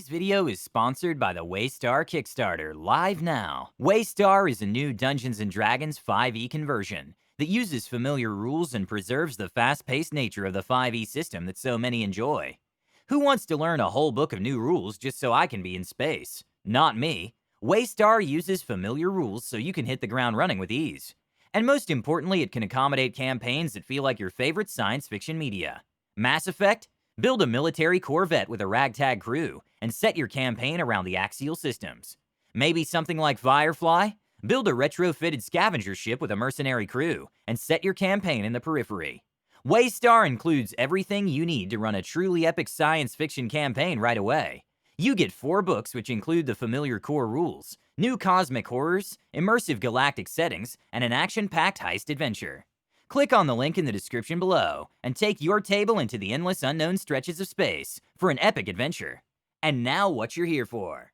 Today's video is sponsored by the Waystar Kickstarter, live now. Waystar is a new Dungeons & Dragons 5e conversion that uses familiar rules and preserves the fast-paced nature of the 5e system that so many enjoy. Who wants to learn a whole book of new rules just so I can be in space? Not me. Waystar uses familiar rules so you can hit the ground running with ease. And most importantly, it can accommodate campaigns that feel like your favorite science fiction media. Mass Effect? Build a military corvette with a ragtag crew and set your campaign around the axial systems. Maybe something like Firefly? Build a retrofitted scavenger ship with a mercenary crew and set your campaign in the periphery. Waystar includes everything you need to run a truly epic science fiction campaign right away. You get 4 books which include the familiar core rules, new cosmic horrors, immersive galactic settings, and an action-packed heist adventure. Click on the link in the description below and take your table into the endless unknown stretches of space for an epic adventure. And now what you're here for.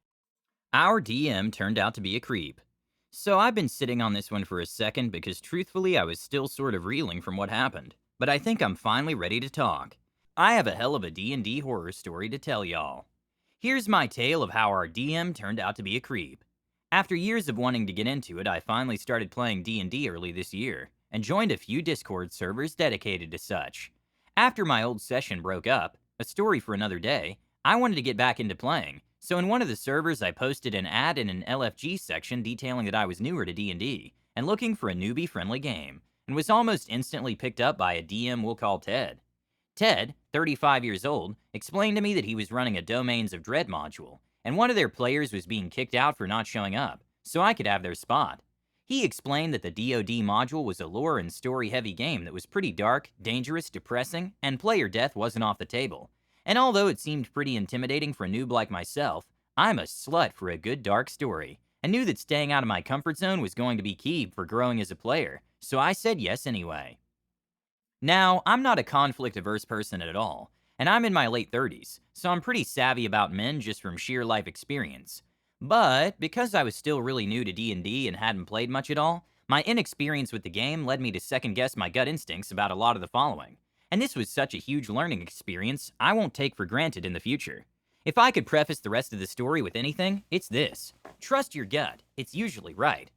Our DM turned out to be a creep. So I've been sitting on this one for a second because truthfully I was still sort of reeling from what happened. But I think I'm finally ready to talk. I have a hell of a D&D horror story to tell y'all. Here's my tale of how our DM turned out to be a creep. After years of wanting to get into it, I finally started playing D&D early this year and joined a few Discord servers dedicated to such. After my old session broke up, a story for another day, I wanted to get back into playing, so in one of the servers I posted an ad in an LFG section detailing that I was newer to D&D and looking for a newbie-friendly game, and was almost instantly picked up by a DM we'll call Ted. Ted, 35 years old, explained to me that he was running a Domains of Dread module, and one of their players was being kicked out for not showing up, so I could have their spot. He explained that the DoD module was a lore and story-heavy game that was pretty dark, dangerous, depressing, and player death wasn't off the table. And although it seemed pretty intimidating for a noob like myself, I'm a slut for a good dark story, and knew that staying out of my comfort zone was going to be key for growing as a player, so I said yes anyway. Now, I'm not a conflict-averse person at all, and I'm in my late 30s, so I'm pretty savvy about men just from sheer life experience. But because I was still really new to D&D and hadn't played much at all, my inexperience with the game led me to second-guess my gut instincts about a lot of the following. And this was such a huge learning experience I won't take for granted in the future. If I could preface the rest of the story with anything, it's this: trust your gut, it's usually right.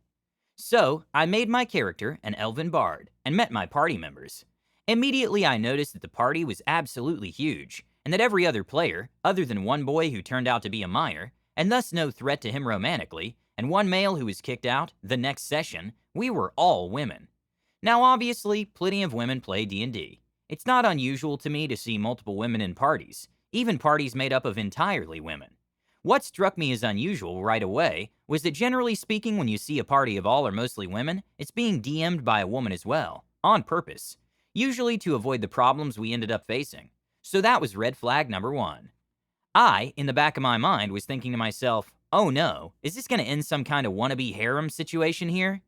So, I made my character an elven bard and met my party members. Immediately I noticed that the party was absolutely huge, and that every other player, other than one boy who turned out to be a minor, and thus no threat to him romantically, and one male who was kicked out the next session, we were all women. Now obviously, plenty of women play D&D. It's not unusual to me to see multiple women in parties, even parties made up of entirely women. What struck me as unusual right away was that generally speaking, when you see a party of all or mostly women, it's being DM'd by a woman as well, on purpose, usually to avoid the problems we ended up facing. So that was red flag number 1. I, in the back of my mind, was thinking to myself, oh no, is this going to end some kind of wannabe harem situation here?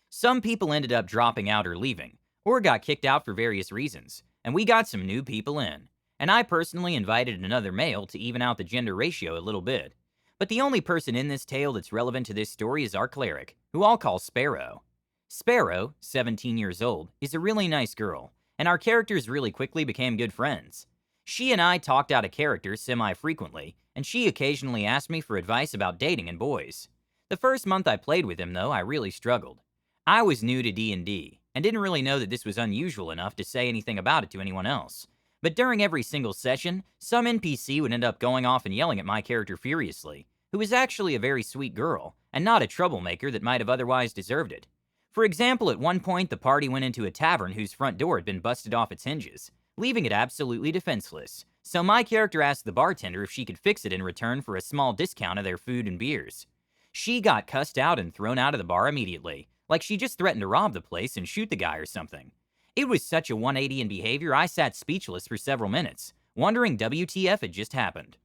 Some people ended up dropping out or leaving, or got kicked out for various reasons, and we got some new people in. And I personally invited another male to even out the gender ratio a little bit. But the only person in this tale that's relevant to this story is our cleric, who I'll call Sparrow. Sparrow, 17 years old, is a really nice girl, and our characters really quickly became good friends. She and I talked out of character semi-frequently, and she occasionally asked me for advice about dating and boys. The first month I played with him, though, I really struggled. I was new to D&D, and didn't really know that this was unusual enough to say anything about it to anyone else. But during every single session, some NPC would end up going off and yelling at my character furiously, who was actually a very sweet girl, and not a troublemaker that might have otherwise deserved it. For example, at one point the party went into a tavern whose front door had been busted off its hinges, leaving it absolutely defenseless, so my character asked the bartender if she could fix it in return for a small discount of their food and beers. She got cussed out and thrown out of the bar immediately, like she just threatened to rob the place and shoot the guy or something. It was such a 180 in behavior I sat speechless for several minutes, wondering WTF had just happened.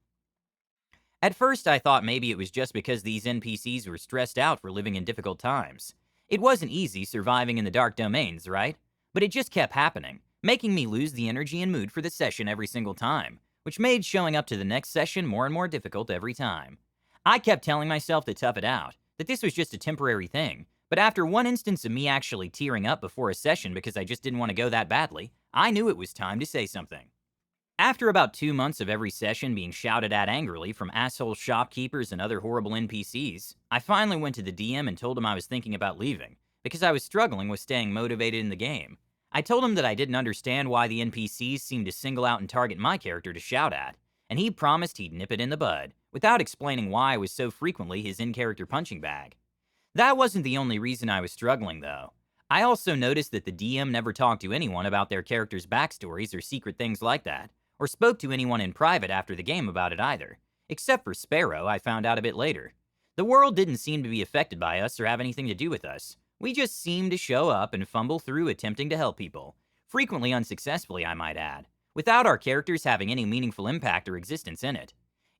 At first I thought maybe it was just because these NPCs were stressed out for living in difficult times. It wasn't easy surviving in the dark domains, right? But it just kept happening, making me lose the energy and mood for the session every single time, which made showing up to the next session more and more difficult every time. I kept telling myself to tough it out, that this was just a temporary thing, but after one instance of me actually tearing up before a session because I just didn't want to go that badly, I knew it was time to say something. After about 2 months of every session being shouted at angrily from asshole shopkeepers and other horrible NPCs, I finally went to the DM and told him I was thinking about leaving, because I was struggling with staying motivated in the game. I told him that I didn't understand why the NPCs seemed to single out and target my character to shout at, and he promised he'd nip it in the bud, without explaining why I was so frequently his in-character punching bag. That wasn't the only reason I was struggling, though. I also noticed that the DM never talked to anyone about their characters' backstories or secret things like that, or spoke to anyone in private after the game about it either. Except for Sparrow, I found out a bit later. The world didn't seem to be affected by us or have anything to do with us. We just seemed to show up and fumble through attempting to help people. Frequently unsuccessfully, I might add, without our characters having any meaningful impact or existence in it.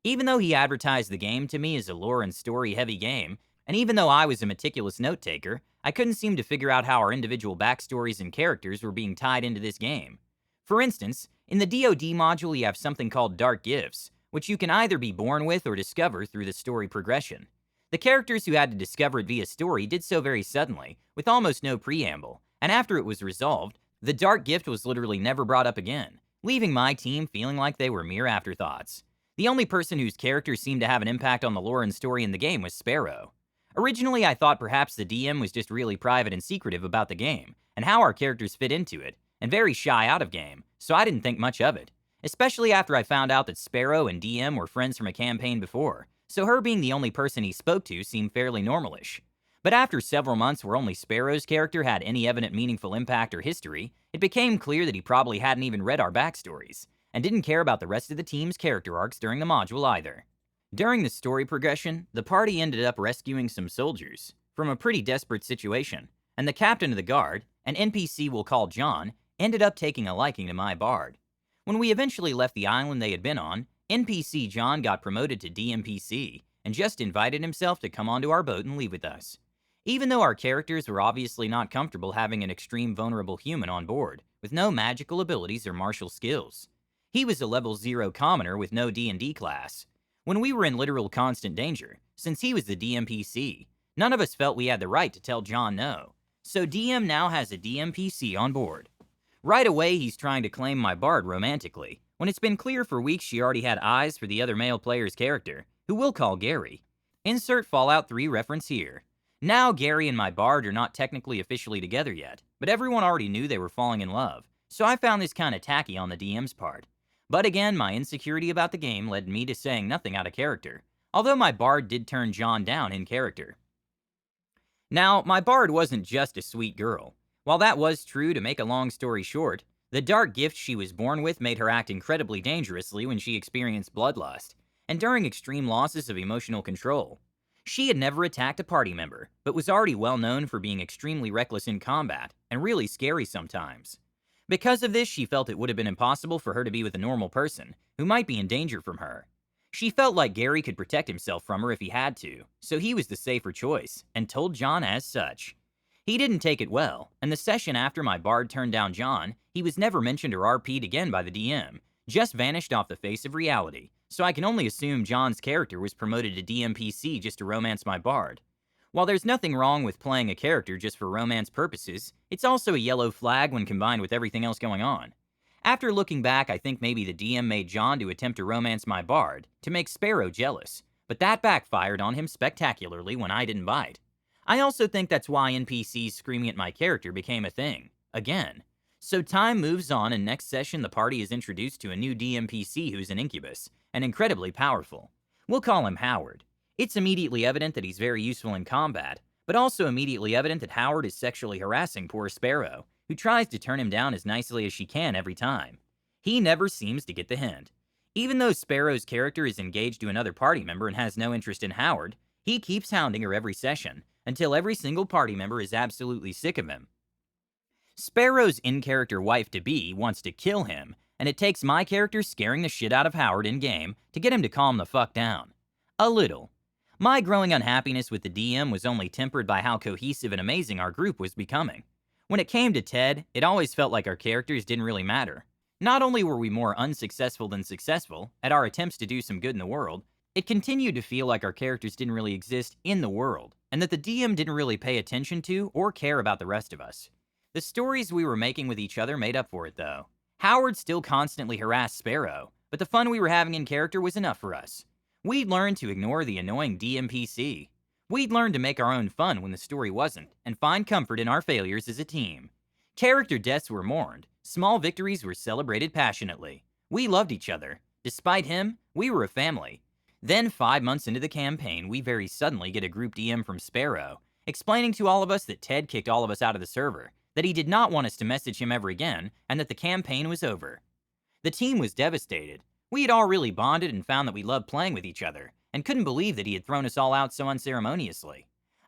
Even though he advertised the game to me as a lore and story-heavy game, and even though I was a meticulous note-taker, I couldn't seem to figure out how our individual backstories and characters were being tied into this game. For instance, in the DoD module you have something called Dark Gifts, which you can either be born with or discover through the story progression. The characters who had to discover it via story did so very suddenly, with almost no preamble, and after it was resolved, the Dark Gift was literally never brought up again, leaving my team feeling like they were mere afterthoughts. The only person whose character seemed to have an impact on the lore and story in the game was Sparrow. Originally, I thought perhaps the DM was just really private and secretive about the game, and how our characters fit into it, and very shy out of game, so I didn't think much of it. Especially after I found out that Sparrow and DM were friends from a campaign before, so her being the only person he spoke to seemed fairly normalish. But after several months where only Sparrow's character had any evident meaningful impact or history, it became clear that he probably hadn't even read our backstories, and didn't care about the rest of the team's character arcs during the module either. During the story progression, the party ended up rescuing some soldiers from a pretty desperate situation, and the captain of the guard, an NPC we'll call John, ended up taking a liking to my bard. When we eventually left the island they had been on, NPC John got promoted to DMPC and just invited himself to come onto our boat and leave with us. Even though our characters were obviously not comfortable having an extreme vulnerable human on board, with no magical abilities or martial skills. He was a level 0 commoner with no D&D class. When we were in literal constant danger, since he was the DMPC, none of us felt we had the right to tell John no. So DM now has a DMPC on board. Right away, he's trying to claim my bard romantically, when it's been clear for weeks she already had eyes for the other male player's character, who we'll call Gary. Insert Fallout 3 reference here. Now Gary and my bard are not technically officially together yet, but everyone already knew they were falling in love, so I found this kinda tacky on the DM's part. But again, my insecurity about the game led me to saying nothing out of character, although my bard did turn John down in character. Now, my bard wasn't just a sweet girl. While that was true, to make a long story short, the dark gift she was born with made her act incredibly dangerously when she experienced bloodlust, and during extreme losses of emotional control. She had never attacked a party member, but was already well known for being extremely reckless in combat, and really scary sometimes. Because of this, she felt it would have been impossible for her to be with a normal person, who might be in danger from her. She felt like Gary could protect himself from her if he had to, so he was the safer choice, and told John as such. He didn't take it well, and the session after my bard turned down John, he was never mentioned or RP'd again by the DM, just vanished off the face of reality, so I can only assume John's character was promoted to DMPC just to romance my bard. While there's nothing wrong with playing a character just for romance purposes, it's also a yellow flag when combined with everything else going on. After looking back, I think maybe the DM made John to attempt to romance my bard, to make Sparrow jealous, but that backfired on him spectacularly when I didn't bite. I also think that's why NPCs screaming at my character became a thing, again. So time moves on, and next session the party is introduced to a new DMPC who's an incubus, and incredibly powerful. We'll call him Howard. It's immediately evident that he's very useful in combat, but also immediately evident that Howard is sexually harassing poor Sparrow, who tries to turn him down as nicely as she can every time. He never seems to get the hint. Even though Sparrow's character is engaged to another party member and has no interest in Howard, he keeps hounding her every session, until every single party member is absolutely sick of him. Sparrow's in-character wife-to-be wants to kill him, and it takes my character scaring the shit out of Howard in-game to get him to calm the fuck down. A little. My growing unhappiness with the DM was only tempered by how cohesive and amazing our group was becoming. When it came to Ted, it always felt like our characters didn't really matter. Not only were we more unsuccessful than successful at our attempts to do some good in the world, it continued to feel like our characters didn't really exist in the world, and that the DM didn't really pay attention to or care about the rest of us. The stories we were making with each other made up for it, though. Howard still constantly harassed Sparrow, but the fun we were having in character was enough for us. We'd learned to ignore the annoying DMPC. We'd learned to make our own fun when the story wasn't, and find comfort in our failures as a team. Character deaths were mourned, small victories were celebrated passionately. We loved each other. Despite him, we were a family. Then, 5 months into the campaign, we very suddenly get a group DM from Sparrow, explaining to all of us that Ted kicked all of us out of the server, that he did not want us to message him ever again, and that the campaign was over. The team was devastated. We had all really bonded and found that we loved playing with each other, and couldn't believe that he had thrown us all out so unceremoniously.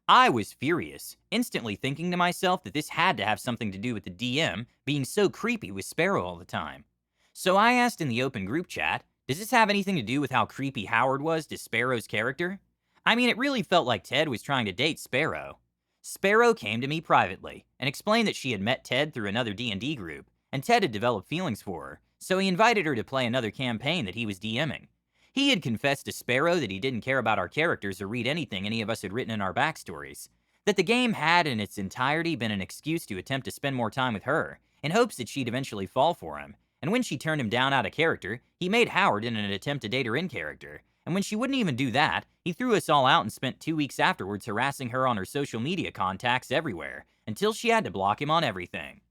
I was furious, instantly thinking to myself that this had to have something to do with the DM being so creepy with Sparrow all the time. So I asked in the open group chat, does this have anything to do with how creepy Howard was to Sparrow's character? I mean, it really felt like Ted was trying to date Sparrow. Sparrow came to me privately and explained that she had met Ted through another D&D group, and Ted had developed feelings for her, so he invited her to play another campaign that he was DMing. He had confessed to Sparrow that he didn't care about our characters or read anything any of us had written in our backstories, that the game had in its entirety been an excuse to attempt to spend more time with her, in hopes that she'd eventually fall for him, and when she turned him down out of character, he made Howard in an attempt to date her in character, and when she wouldn't even do that, he threw us all out and spent 2 weeks afterwards harassing her on her social media contacts everywhere, until she had to block him on everything.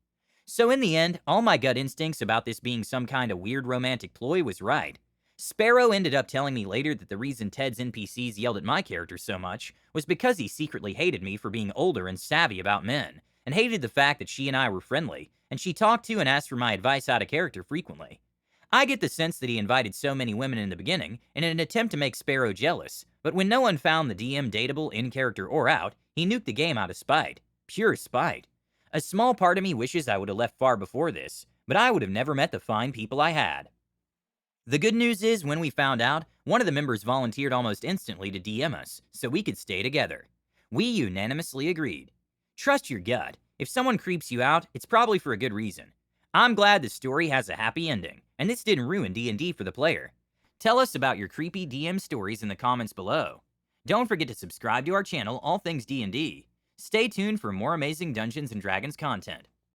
So in the end, all my gut instincts about this being some kind of weird romantic ploy was right. Sparrow ended up telling me later that the reason Ted's NPCs yelled at my character so much was because he secretly hated me for being older and savvy about men, and hated the fact that she and I were friendly, and she talked to and asked for my advice out of character frequently. I get the sense that he invited so many women in the beginning in an attempt to make Sparrow jealous, but when no one found the DM dateable in character or out, he nuked the game out of spite. Pure spite. A small part of me wishes I would have left far before this, but I would have never met the fine people I had. The good news is, when we found out, one of the members volunteered almost instantly to DM us, so we could stay together. We unanimously agreed. Trust your gut. If someone creeps you out, it's probably for a good reason. I'm glad the story has a happy ending, and this didn't ruin D&D for the player. Tell us about your creepy DM stories in the comments below. Don't forget to subscribe to our channel, All Things D&D. Stay tuned for more amazing Dungeons & Dragons content.